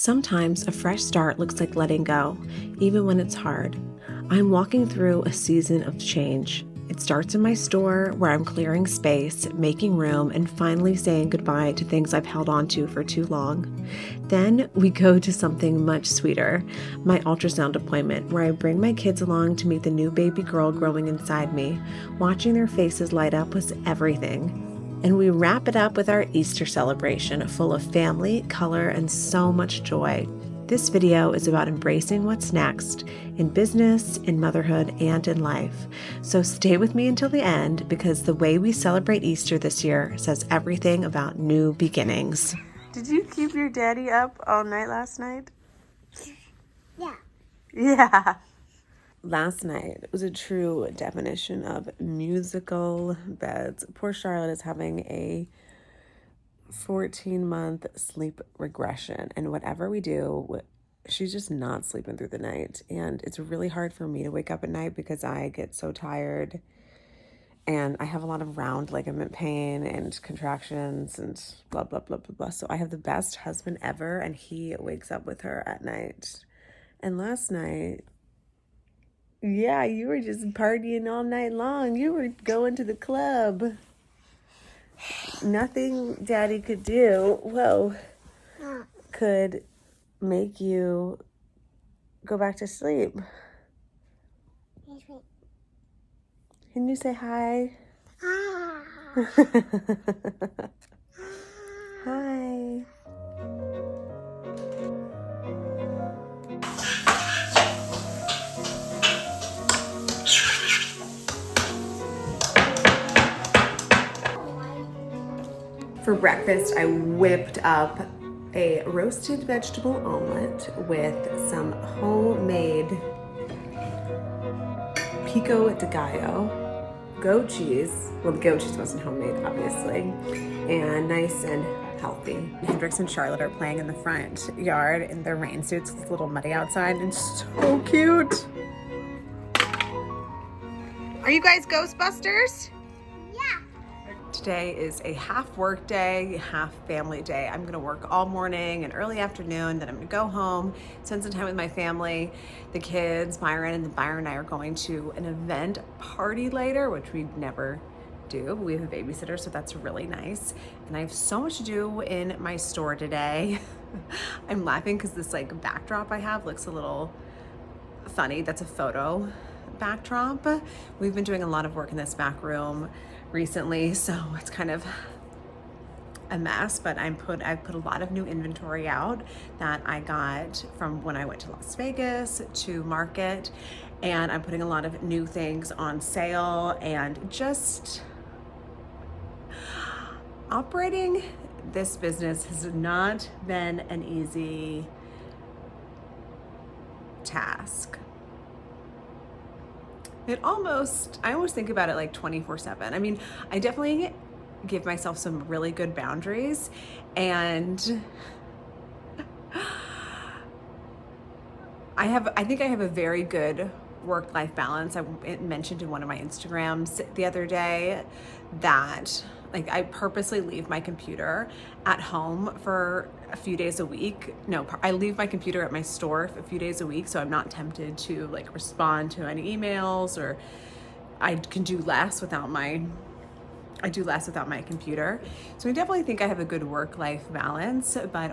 Sometimes a fresh start looks like letting go, even when it's hard. I'm walking through a season of change. It starts in my store, where I'm clearing space, making room, and finally saying goodbye to things I've held on to for too long. Then we go to something much sweeter, my ultrasound appointment, where I bring my kids along to meet the new baby girl growing inside me. Watching their faces light up was everything. And we wrap it up with our Easter celebration, full of family, color, and so much joy. This video is about embracing what's next in business, in motherhood, and in life. So stay with me until the end, because the way we celebrate Easter this year says everything about new beginnings. Did you keep your daddy up all night last night? Yeah. Yeah. Last night was a true definition of musical beds. Poor Charlotte is having a 14-month sleep regression, and whatever we do, she's just not sleeping through the night. And it's really hard for me to wake up at night because I get so tired, and I have a lot of round ligament pain and contractions and blah, blah, blah, blah, blah. So I have the best husband ever, and he wakes up with her at night. And last night, yeah, you were just partying all night long. You were going to the club. Nothing Daddy could do, could make you go back to sleep. Can you say hi? Hi. For breakfast, I whipped up a roasted vegetable omelet with some homemade pico de gallo, goat cheese. Well, the goat cheese wasn't homemade, obviously, and nice and healthy. Hendrix and Charlotte are playing in the front yard in their rain suits. It's a little muddy outside and so cute. Are you guys Ghostbusters? Today is a half work day, half family day. I'm gonna work all morning and early afternoon, then I'm gonna go home, spend some time with my family. The kids, Byron and I are going to an event party later, which we never do. We have a babysitter, so that's really nice. And I have so much to do in my store today. I'm laughing because this backdrop I have looks a little funny. That's a photo backdrop. We've been doing a lot of work in this back room recently, so it's kind of a mess, but I've put a lot of new inventory out that I got from when I went to Las Vegas to market, and I'm putting a lot of new things on sale. And just operating this business has not been an easy task. I almost think about it like 24/7. I mean, I definitely give myself some really good boundaries, and I think I have a very good work-life balance. I mentioned in one of my Instagrams the other day that I purposely leave my computer at home for a few days a week. No, I leave my computer at my store a few days a week, so I'm not tempted to respond to any emails, or I do less without my computer. So I definitely think I have a good work-life balance, but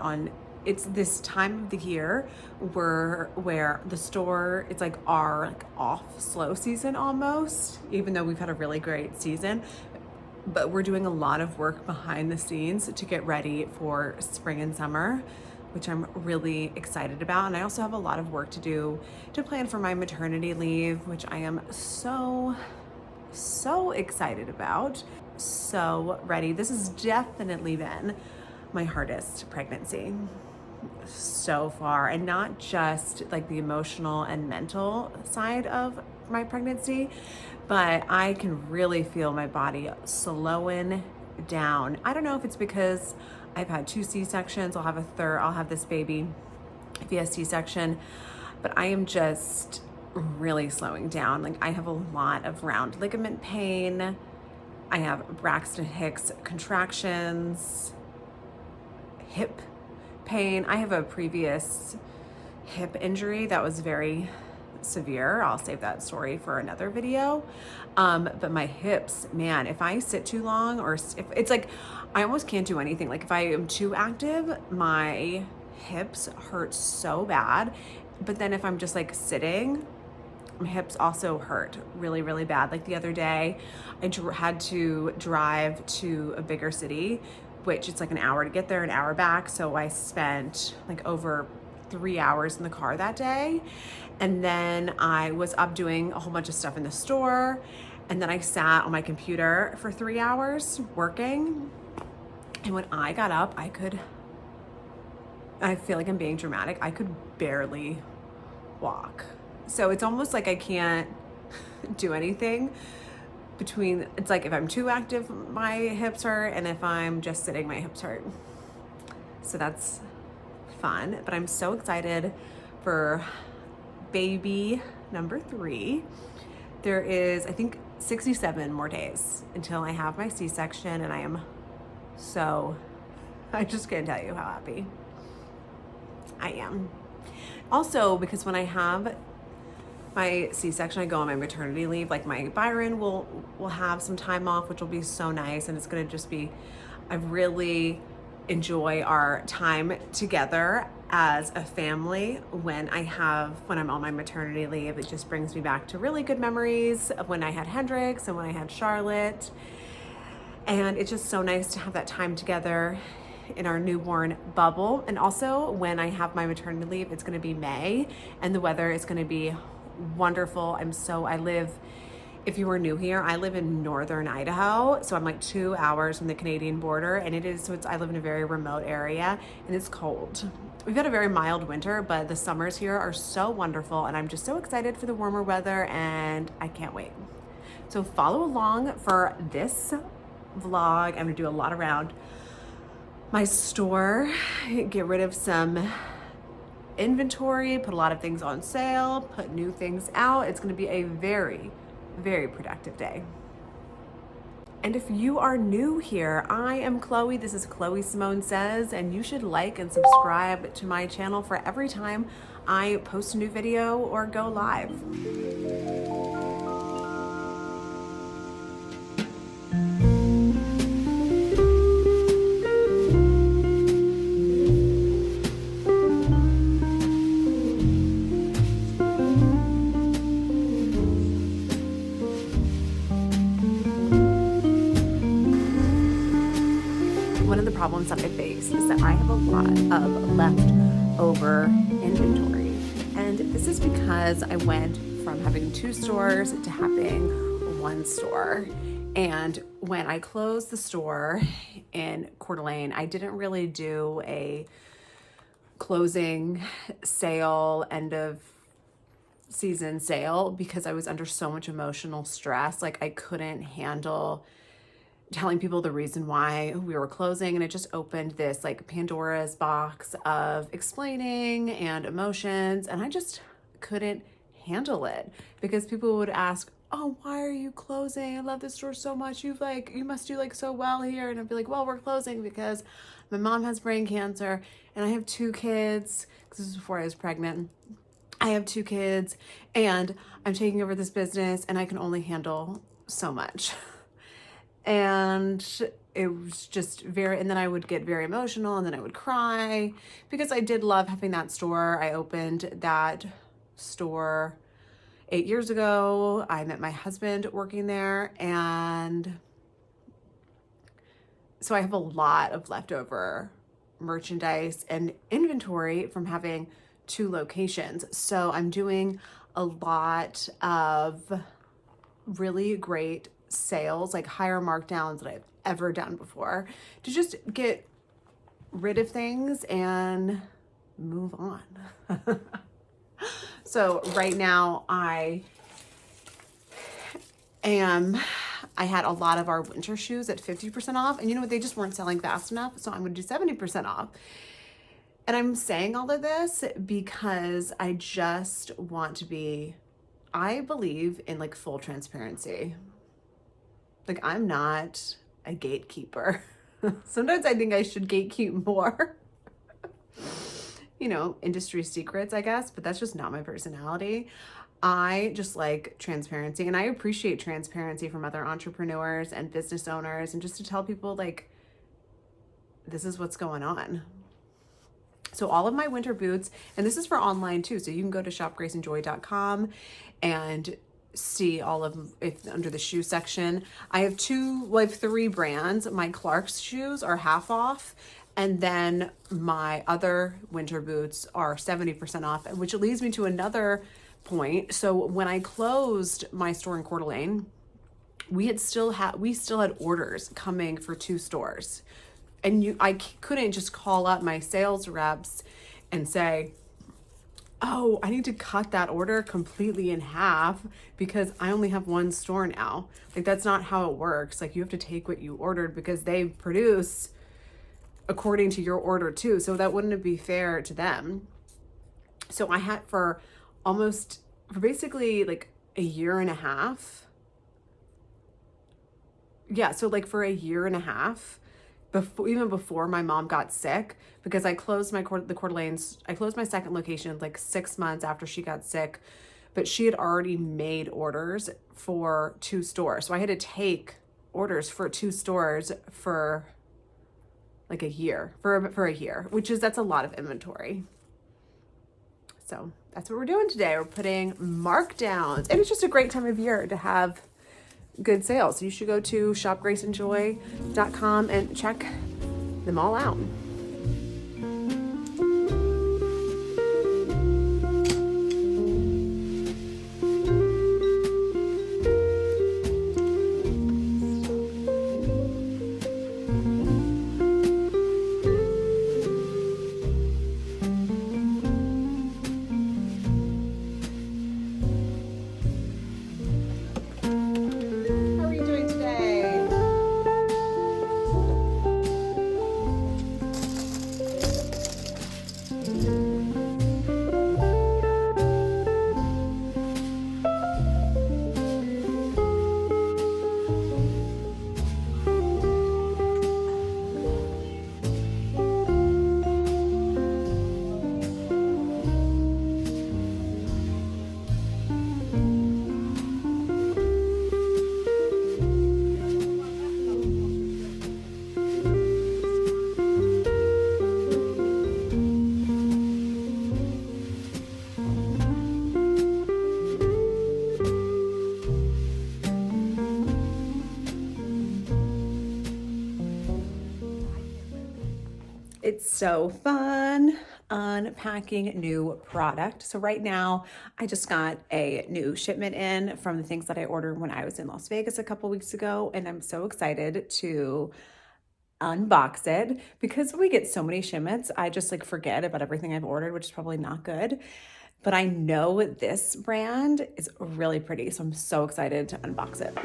it's this time of the year where the store, it's our off slow season almost, even though we've had a really great season. But we're doing a lot of work behind the scenes to get ready for spring and summer, which I'm really excited about. And I also have a lot of work to do to plan for my maternity leave, which I am so excited about. So ready. This has definitely been my hardest pregnancy so far, and not just the emotional and mental side of my pregnancy, but I can really feel my body slowing down. I don't know if it's because I've had 2 C-sections. I'll have this baby via C-section, but I am just really slowing down. I have a lot of round ligament pain. I have Braxton Hicks contractions, hip pain. I have a previous hip injury that was very severe. I'll save that story for another video. But my hips, man, if I sit too long or if it's like, I almost can't do anything. Like if I am too active, my hips hurt so bad. But then if I'm just like sitting, my hips also hurt really, really bad. Like the other day, I had to drive to a bigger city, which it's like an hour to get there, an hour back. So I spent like over 3 hours in the car that day. And then I was up doing a whole bunch of stuff in the store. And then I sat on my computer for 3 hours working. And when I got up, I feel like I'm being dramatic, I could barely walk. So it's almost like I can't do anything between, it's like if I'm too active, my hips hurt, and if I'm just sitting, my hips hurt. So that's fun, but I'm so excited for baby number 3. There is, I think, 67 more days until I have my C-section, and I just can't tell you how happy I am. Also, because when I have my C-section, I go on my maternity leave. Like my Byron will have some time off, which will be so nice, and it's gonna just be, I really enjoy our time together as a family when I'm on my maternity leave. It just brings me back to really good memories of when I had Hendrix and when I had Charlotte. And it's just so nice to have that time together in our newborn bubble. And also when I have my maternity leave, it's gonna be May and the weather is gonna be wonderful. If you were new here, I live in northern Idaho, so I'm like 2 hours from the Canadian border, and I live in a very remote area, and it's cold. We've had a very mild winter, but the summers here are so wonderful, and I'm just so excited for the warmer weather, and I can't wait. So follow along for this vlog. I'm gonna do a lot around my store, get rid of some inventory, put a lot of things on sale, put new things out. It's gonna be a very, very productive day. And if you are new here, I am Chloe. This is Chloe Simone Says, and you should like and subscribe to my channel for every time I post a new video or go live. One of the problems that I face is that I have a lot of leftover inventory. And this is because I went from having 2 stores to having 1 store. And when I closed the store in Coeur d'Alene, I didn't really do a closing sale, end of season sale, because I was under so much emotional stress. Like I couldn't handle telling people the reason why we were closing, and it just opened this like Pandora's box of explaining and emotions, and I just couldn't handle it because people would ask, oh, why are you closing? I love this store so much. You must do like so well here. And I'd be like, well, we're closing because my mom has brain cancer and I have 2 kids, because this was before I was pregnant. I have 2 kids and I'm taking over this business and I can only handle so much. And it was just and then I would get very emotional, and then I would cry because I did love having that store. I opened that store 8 years ago. I met my husband working there, and so I have a lot of leftover merchandise and inventory from having 2 locations. So I'm doing a lot of really great sales, like higher markdowns that I've ever done before, to just get rid of things and move on. So right now I had a lot of our winter shoes at 50% off, and you know what, they just weren't selling fast enough, so I'm gonna do 70% off. And I'm saying all of this because I just want to I believe in like full transparency. Like I'm not a gatekeeper. Sometimes I think I should gatekeep more. industry secrets, I guess, but that's just not my personality. I just like transparency, and I appreciate transparency from other entrepreneurs and business owners, and just to tell people, like, this is what's going on. So all of my winter boots, and this is for online too, so you can go to shopgraceandjoy.com and see all of it under the shoe section. I have three brands. My Clark's shoes are half off, and then my other winter boots are 70% off, which leads me to another point. So when I closed my store in Coeur d'Alene, we still had orders coming for 2 stores. And I couldn't just call up my sales reps and say, oh, I need to cut that order completely in half because I only have 1 store now. Like, that's not how it works. Like, you have to take what you ordered because they produce according to your order too. So that wouldn't be fair to them. So I had for basically like a year and a half. Yeah, so like for a year and a half, even before my mom got sick, because I closed I closed my second location like 6 months after she got sick, but she had already made orders for 2 stores. So I had to take orders for 2 stores for like a year, for a year, that's a lot of inventory. So that's what we're doing today. We're putting markdowns, and it's just a great time of year to have good sales. So you should go to shopgraceandjoy.com and check them all out. It's so fun unpacking new product. So right now I just got a new shipment in from the things that I ordered when I was in Las Vegas a couple weeks ago, and I'm so excited to unbox it because we get so many shipments. I just like forget about everything I've ordered, which is probably not good. But I know this brand is really pretty, so I'm so excited to unbox it.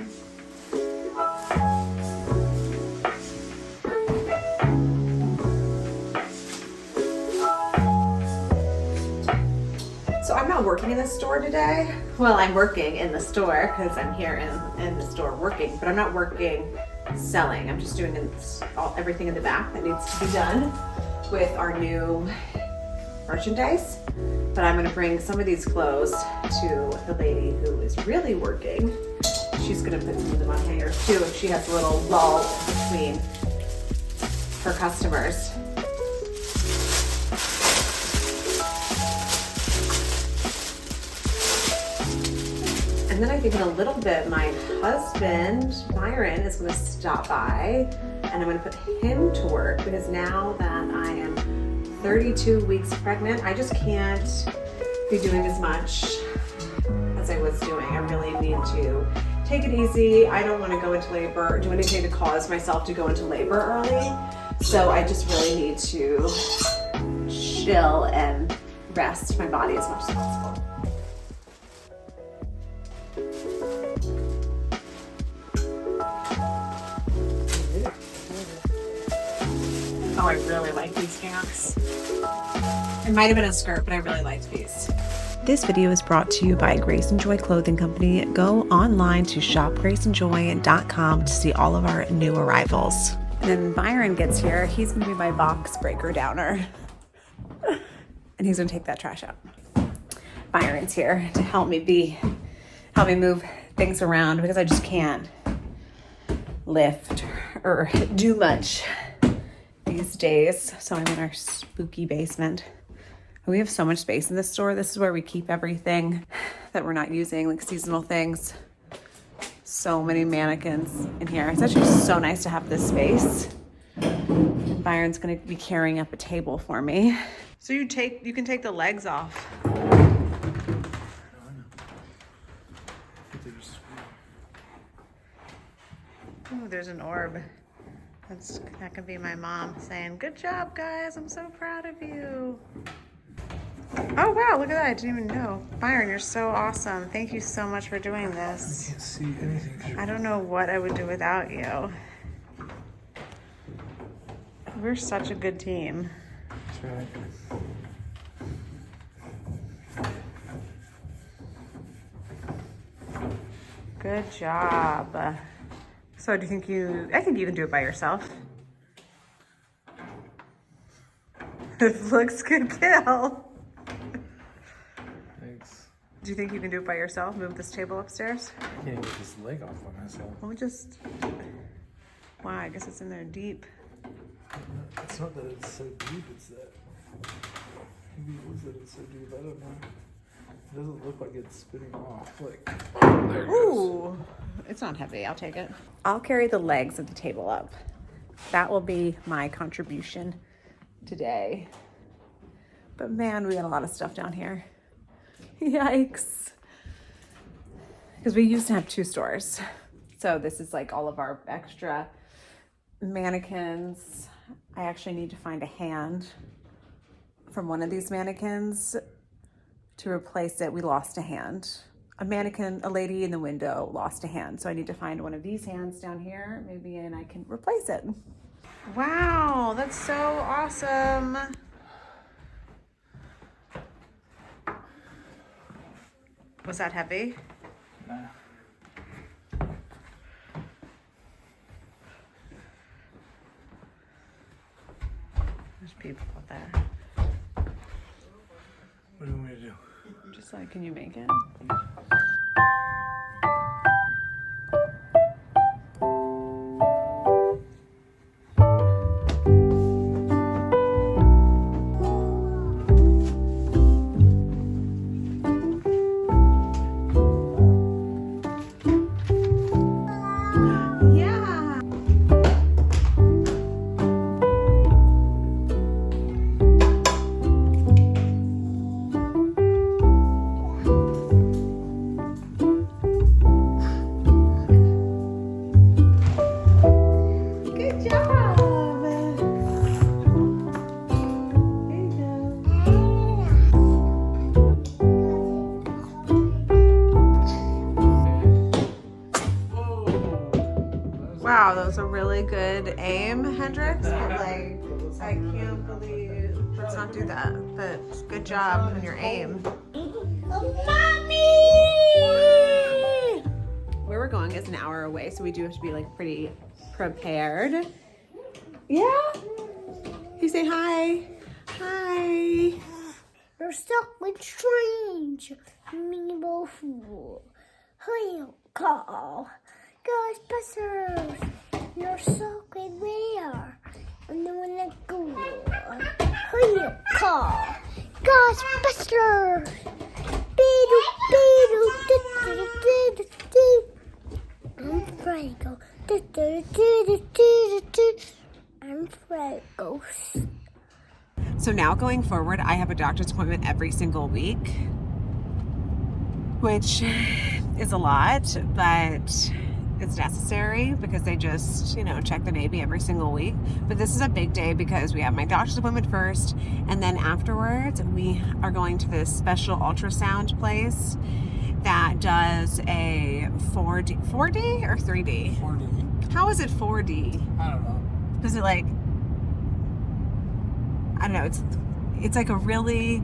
So I'm not working in the store today. Well, I'm working in the store because I'm here in the store working, but I'm not working selling. I'm just doing everything in the back that needs to be done with our new merchandise. But I'm going to bring some of these clothes to the lady who is really working. She's going to put some of them on hangers too if she has a little lull between her customers. And then I think in a little bit, my husband, Byron, is going to stop by, and I'm going to put him to work because now that I am 32 weeks pregnant, I just can't be doing as much as I was doing. I really need to take it easy. I don't want to go into labor, do anything to cause myself to go into labor early. So I just really need to chill and rest my body as much as possible. Oh, I really like these pants. It might have been a skirt, but I really liked these. This video is brought to you by Grace and Joy Clothing Company. Go online to shopgraceandjoy.com to see all of our new arrivals. And then Byron gets here. He's going to be my box breaker downer. and he's gonna take that trash out. Byron's here to help me move things around because I just can't lift or do much these days. So I'm in our spooky basement. We have so much space in this store. This is where we keep everything that we're not using, like seasonal things. So many mannequins in here. It's actually so nice to have this space. And Byron's gonna be carrying up a table for me. So you can take the legs off. Ooh, there's an orb. That could be my mom saying, "Good job, guys. I'm so proud of you." Oh, wow. Look at that. I didn't even know. Byron, you're so awesome. Thank you so much for doing this. I can't see anything. I don't know what I would do without you. We're such a good team. That's right. Good job. So do you think I think you can do it by yourself. It looks good, kill. Thanks. Do you think you can do it by yourself? Move this table upstairs? I can't get this leg off by myself. Well, wow, I guess it's in there deep. It's not that it's so deep, it's that maybe it was that it's so deep, I don't know. It doesn't look like it's spinning off. Like, there it goes. Ooh, it's not heavy. I'll take it. I'll carry the legs of the table up. That will be my contribution today. But man, we got a lot of stuff down here. Yikes. Because we used to have 2 stores. So this is like all of our extra mannequins. I actually need to find a hand from one of these mannequins to replace it. We lost a hand. A mannequin, a lady in the window lost a hand. So I need to find one of these hands down here, maybe, and I can replace it. Wow, that's so awesome. Was that heavy? Nah. There's people out there. What do you want me to do? Just like, can you make it? Wow, that was a really good aim, Hendrix. But like, I can't believe. Let's not do that. But good job on your aim. Mommy! Where we're going is an hour away, so we do have to be like pretty prepared. Yeah. You say hi. Hi. You're stuck with strange meaningful fool. Who call? Ghostbusters! You're stuck with where? I'm the one that go. Who you call? Ghostbusters! Beedle, beedle, do-do-do-do-do. I'm Franco. Do-do-do-do-do-do. I'm Franco. So now going forward, I have a doctor's appointment every single week, which is a lot, but it's necessary because they just, check the baby every single week. But this is a big day because we have my doctor's appointment first, and then afterwards we are going to this special ultrasound place that does a 4D or 3D? 4D. How is it 4D? I don't know. Is it like, I don't know, it's like a really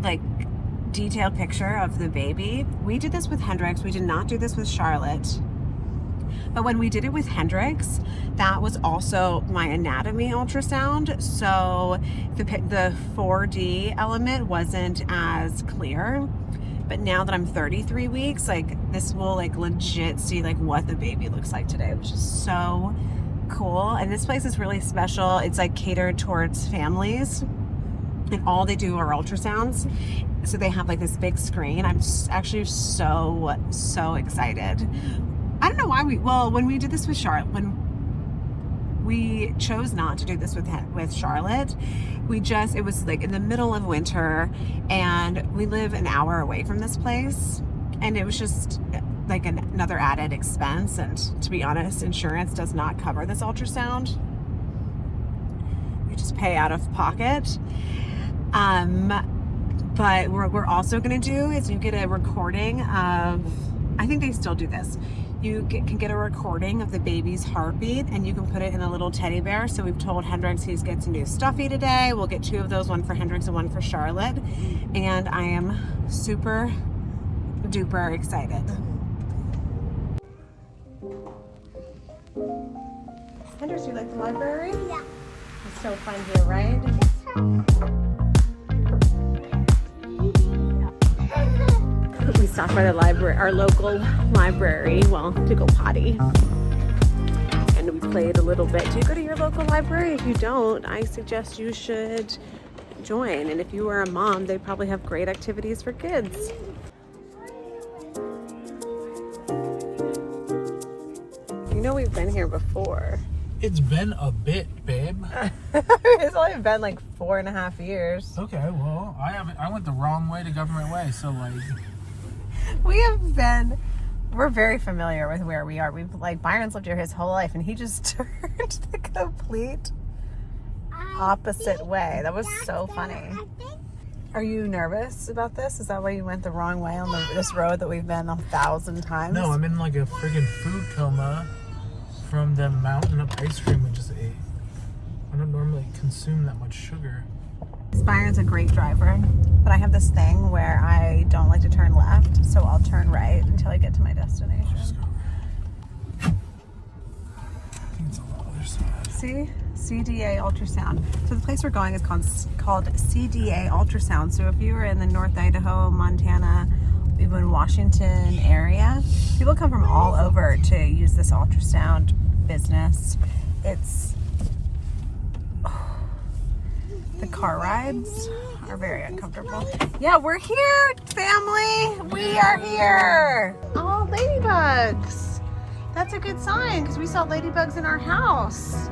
like detailed picture of the baby. We did this with Hendrix. We did not do this with Charlotte. But when we did it with Hendrix, that was also my anatomy ultrasound. So the 4D element wasn't as clear. But now that I'm 33 weeks, like this will like legit see like what the baby looks like today, which is so cool. And this place is really special. It's like catered towards families, and all they do are ultrasounds. So they have like this big screen. I'm actually so excited. I don't know why when we did this with Charlotte, when we chose not to do this with Charlotte, it was like in the middle of winter, and we live an hour away from this place, and it was just like another added expense. And to be honest, insurance does not cover this ultrasound. You just pay out of pocket. But what we're also going to do is you get a recording of, I think they still do this. You can get a recording of the baby's heartbeat, and you can put it in a little teddy bear. So we've told Hendrix he gets a new stuffy today. We'll get 2 of those, one for Hendrix and one for Charlotte. And I am super duper excited. Hendrix, you like the library? Yeah. It's so fun here, right? We stopped by the library, our local library, to go potty. And we played a little bit. Do you go to your local library? If you don't, I suggest you should join. And if you are a mom, they probably have great activities for kids. You know we've been here before. It's been a bit, babe. It's only been like 4.5 years. Okay, well, I went the wrong way to Government Way, so like... We're very familiar with where we are. Byron's lived here his whole life, and he just turned the complete opposite way. That was so funny. Are you nervous about this? Is that why you went the wrong way on this road that we've been 1,000 times? No, I'm in like a friggin' food coma from the mountain of ice cream we just ate. I don't normally consume that much sugar. Byron's a great driver, but I have this thing where I don't like to turn left, so I'll turn right until I get to my destination. Just go right. I think it's on the other side. See? CDA ultrasound. So the place we're going is called CDA ultrasound. So if you were in the North Idaho, Montana, even Washington area, people come from all over to use this ultrasound business. The car rides are very uncomfortable. Yeah, we're here, family. We are here. Oh, ladybugs. That's a good sign because we saw ladybugs in our house.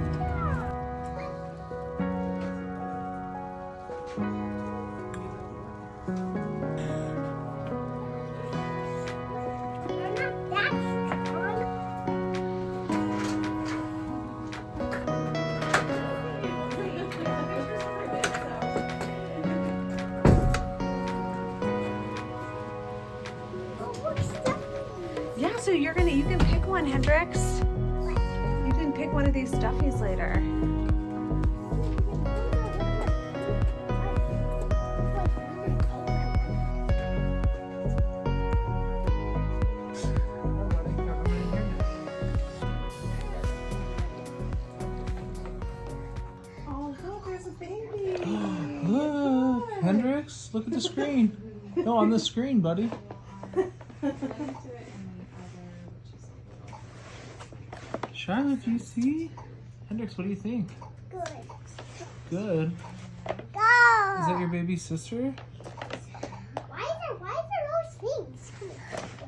Yeah, so you can pick one, Hendrix. You can pick one of these stuffies later. Oh, look, there's a baby. Look, Hendrix, look at the screen. No, on the screen, buddy. Charlotte, do you see? Hendrix, what do you think? Good. Good. Go. Is that your baby sister? Why are those things?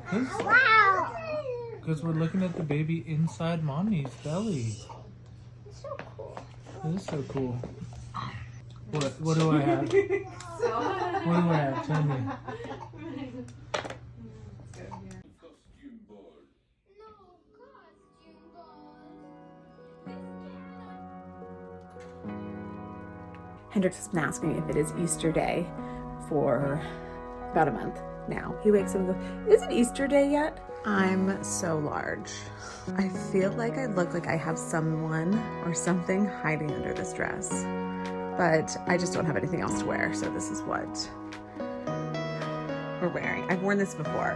Because Wow. we're looking at the baby inside mommy's belly. It's so cool. It is so cool. What do I have? What do I have? Tell me. Hendrix has been asking me if it is Easter Day for about a month now. He wakes up and goes, "Is it Easter Day yet?" I'm so large. I feel like I look like I have someone or something hiding under this dress, but I just don't have anything else to wear, so this is what we're wearing. I've worn this before,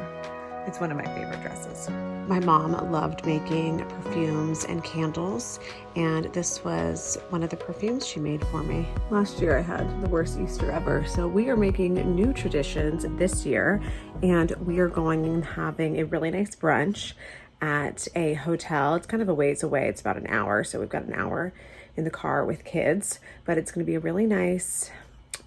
It's one of my favorite dresses. My mom loved making perfumes and candles, and this was one of the perfumes she made for me. Last year I had the worst Easter ever, so we are making new traditions this year, and we are going and having a really nice brunch at a hotel. It's kind of a ways away. It's about an hour, so we've got an hour in the car with kids, but it's going to be a really nice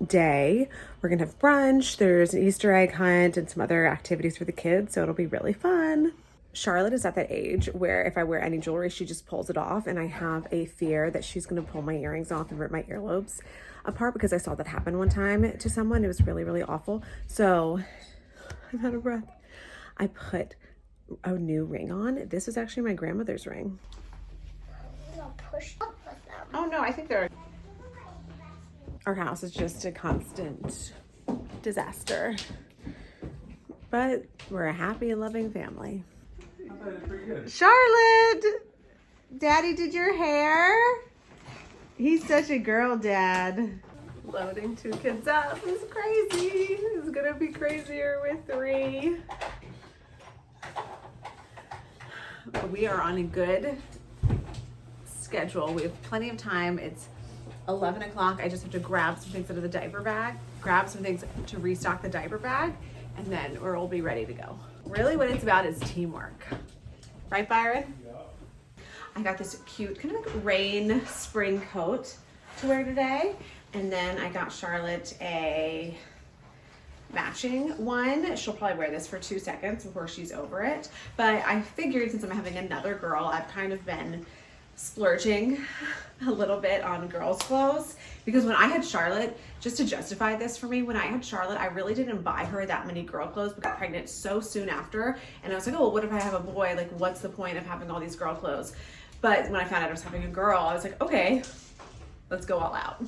day. We're gonna have brunch, there's an Easter egg hunt and some other activities for the kids, so it'll be really fun. Charlotte is at that age where if I wear any jewelry, she just pulls it off, and I have a fear that she's gonna pull my earrings off and rip my earlobes apart, because I saw that happen one time to someone. It was really, really awful. So I'm out of breath. I put a new ring on. This is actually my grandmother's ring. Push up with them. Oh no, I think they're... Our house is just a constant disaster, but we're a happy and loving family. I thought it was pretty good. Charlotte, Daddy did your hair. He's such a girl dad. Loading 2 kids up is crazy. It's gonna be crazier with 3. But we are on a good schedule. We have plenty of time. It's 11 o'clock. I just have to grab some things out of the diaper bag, grab some things to restock the diaper bag, and then we'll be ready to go. Really what it's about is teamwork. Right, Byron? Yeah. I got this cute kind of like rain spring coat to wear today. And then I got Charlotte a matching one. She'll probably wear this for 2 seconds before she's over it. But I figured since I'm having another girl, I've kind of been splurging a little bit on girls' clothes, because when I had Charlotte, just to justify this for me, when I had Charlotte, I really didn't buy her that many girl clothes, but got pregnant so soon after, and I was like, oh, well, what if I have a boy? Like, what's the point of having all these girl clothes? But when I found out I was having a girl, I was like, okay, let's go all out.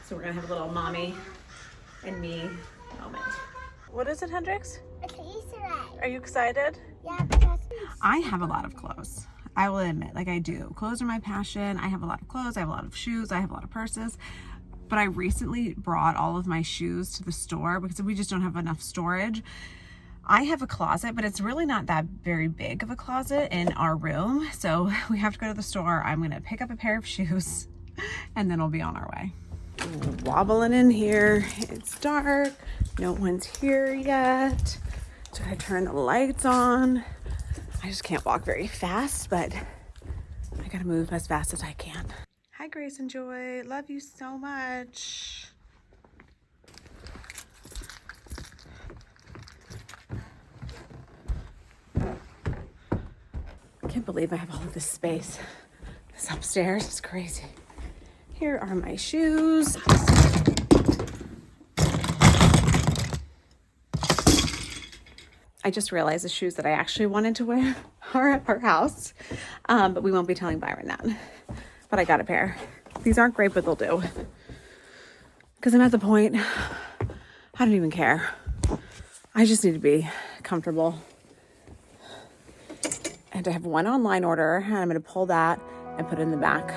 So we're gonna have a little mommy and me moment. What is it, Hendrix? It's an Easter egg. Are you excited? Yeah, because I have a lot of clothes. I will admit, like I do. Clothes are my passion. I have a lot of clothes. I have a lot of shoes. I have a lot of purses. But I recently brought all of my shoes to the store because we just don't have enough storage. I have a closet, but it's really not that very big of a closet in our room. So we have to go to the store. I'm going to pick up a pair of shoes and then we'll be on our way. Wobbling in here. It's dark. No one's here yet. So I turn the lights on. I just can't walk very fast, but I gotta move as fast as I can. Hi, Grace and Joy. Love you so much. I can't believe I have all of this space. This upstairs is crazy. Here are my shoes. I just realized the shoes that I actually wanted to wear are at our house, but we won't be telling Byron that. But I got a pair. These aren't great, but they'll do. Because I'm at the point, I don't even care. I just need to be comfortable. And I have one online order, and I'm going to pull that and put it in the back